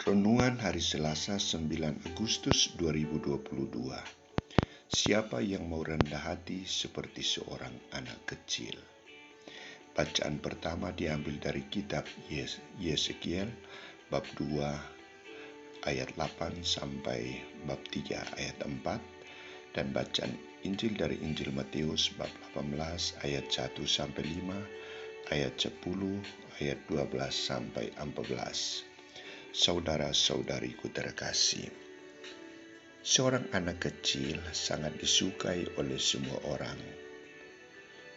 Renungan Hari Selasa 9 Agustus 2022. Siapa yang mau rendah hati seperti seorang anak kecil? Bacaan pertama diambil dari kitab Yeskiel bab 2 ayat 8 sampai bab 3 ayat 4 dan bacaan Injil dari Injil Matius bab 18 ayat 1 sampai 5, ayat 10, ayat 12 sampai 14. Saudara-saudariku terkasih, seorang anak kecil sangat disukai oleh semua orang.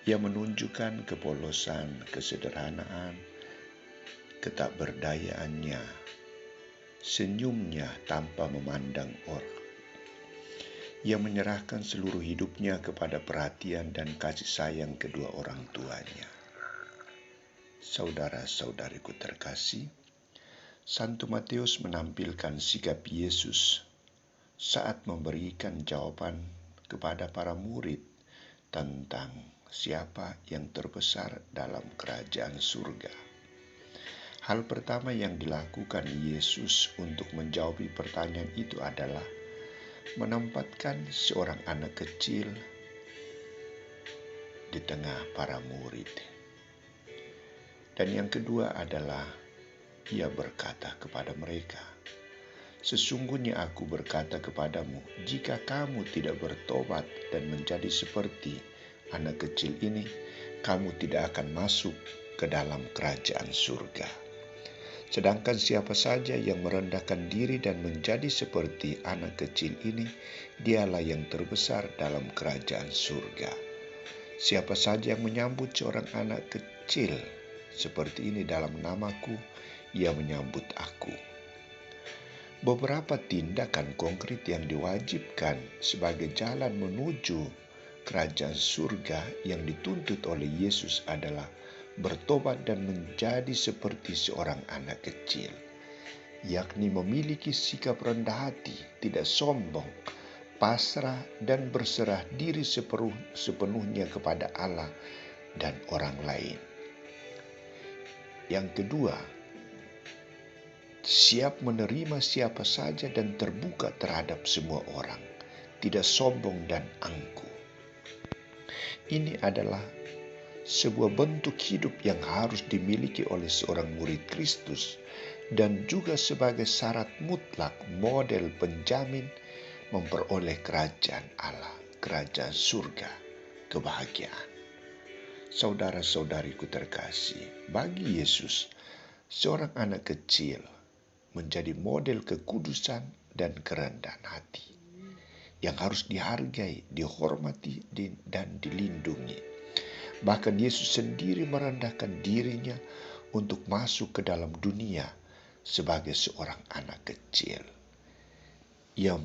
Ia menunjukkan kepolosan, kesederhanaan, ketakberdayaannya, senyumnya tanpa memandang orang. Ia menyerahkan seluruh hidupnya kepada perhatian dan kasih sayang kedua orang tuanya. Saudara-saudariku terkasih, Santo Matius menampilkan sikap Yesus saat memberikan jawaban kepada para murid tentang siapa yang terbesar dalam kerajaan surga. Hal pertama yang dilakukan Yesus untuk menjawab pertanyaan itu adalah menempatkan seorang anak kecil di tengah para murid. Dan yang kedua adalah Ia berkata kepada mereka, "Sesungguhnya aku berkata kepadamu, jika kamu tidak bertobat dan menjadi seperti anak kecil ini, kamu tidak akan masuk ke dalam kerajaan surga. Sedangkan siapa saja yang merendahkan diri dan menjadi seperti anak kecil ini, dialah yang terbesar dalam kerajaan surga. Siapa saja yang menyambut seorang anak kecil seperti ini dalam namaku, ia menyambut aku." Beberapa tindakan konkret yang diwajibkan sebagai jalan menuju kerajaan surga yang dituntut oleh Yesus adalah bertobat dan menjadi seperti seorang anak kecil, yakni memiliki sikap rendah hati, tidak sombong, pasrah dan berserah diri sepenuhnya kepada Allah dan orang lain. Yang kedua, siap menerima siapa saja dan terbuka terhadap semua orang, tidak sombong dan angkuh. Ini adalah sebuah bentuk hidup yang harus dimiliki oleh seorang murid Kristus dan juga sebagai syarat mutlak model penjamin memperoleh kerajaan Allah, kerajaan surga, kebahagiaan. Saudara-saudariku terkasih, bagi Yesus, seorang anak kecil menjadi model kekudusan dan kerendahan hati yang harus dihargai, dihormati, dan dilindungi. Bahkan Yesus sendiri merendahkan dirinya untuk masuk ke dalam dunia sebagai seorang anak kecil. Ia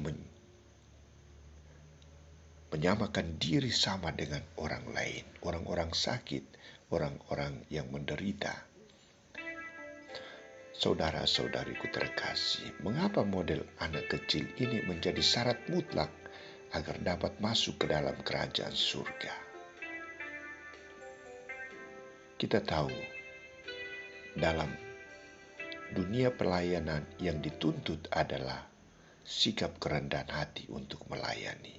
menyamakan diri sama dengan orang lain, orang-orang sakit, orang-orang yang menderita. Saudara-saudariku terkasih, mengapa model anak kecil ini menjadi syarat mutlak agar dapat masuk ke dalam kerajaan surga? Kita tahu, dalam dunia pelayanan yang dituntut adalah sikap kerendahan hati untuk melayani,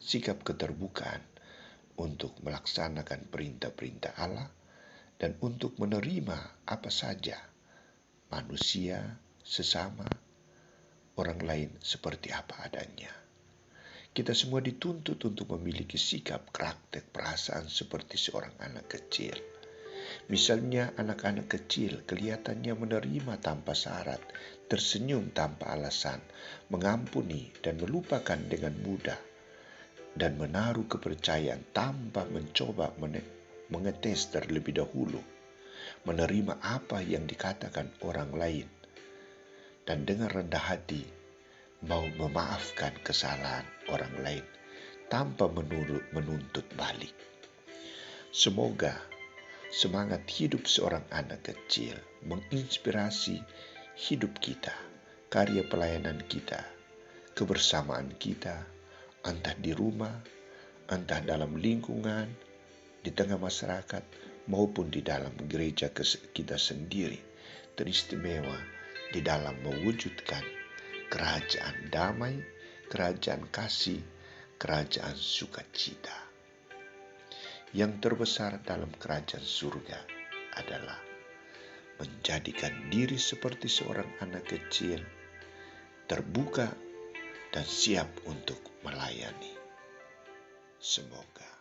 sikap keterbukaan untuk melaksanakan perintah-perintah Allah, dan untuk menerima apa saja manusia, sesama, orang lain seperti apa adanya. Kita semua dituntut untuk memiliki sikap, karakter, perasaan seperti seorang anak kecil. Misalnya anak-anak kecil kelihatannya menerima tanpa syarat, tersenyum tanpa alasan, mengampuni dan melupakan dengan mudah, dan menaruh kepercayaan tanpa mencoba mengetes terlebih dahulu, menerima apa yang dikatakan orang lain, dan dengan rendah hati mau memaafkan kesalahan orang lain tanpa menuntut balik. Semoga semangat hidup seorang anak kecil menginspirasi hidup kita, karya pelayanan kita, kebersamaan kita, entah di rumah, entah dalam lingkungan, di tengah masyarakat, maupun di dalam gereja kita sendiri, teristimewa di dalam mewujudkan kerajaan damai, kerajaan kasih, kerajaan sukacita. Yang terbesar dalam kerajaan surga adalah menjadikan diri seperti seorang anak kecil, terbuka dan siap untuk melayani. Semoga